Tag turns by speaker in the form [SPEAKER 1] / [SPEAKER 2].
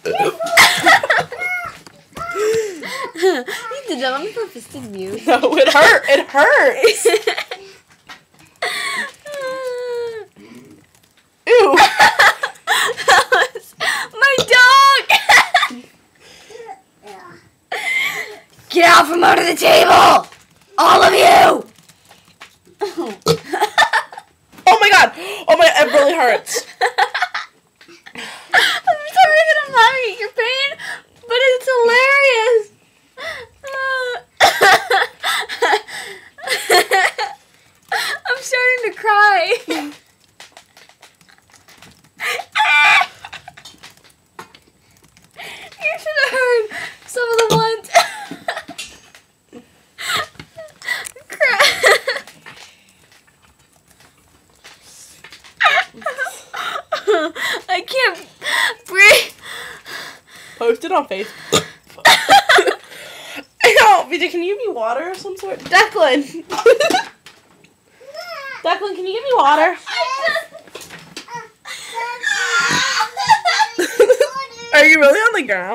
[SPEAKER 1] You did that on purpose, didn't you?
[SPEAKER 2] No, it hurt. It hurts. Ew.
[SPEAKER 1] That was my dog. Get out from under the table, all of you.
[SPEAKER 2] Oh my god. Oh my, it really hurts.
[SPEAKER 1] I'm sorry that I'm laughing at your pain, but it's hilarious. I'm starting to cry. You should have heard some of the ones. I can't breathe.
[SPEAKER 2] Post it on Facebook. Oh, VJ, can you give me water of some sort? Declan! Declan, can you give me water? Are you really on the ground?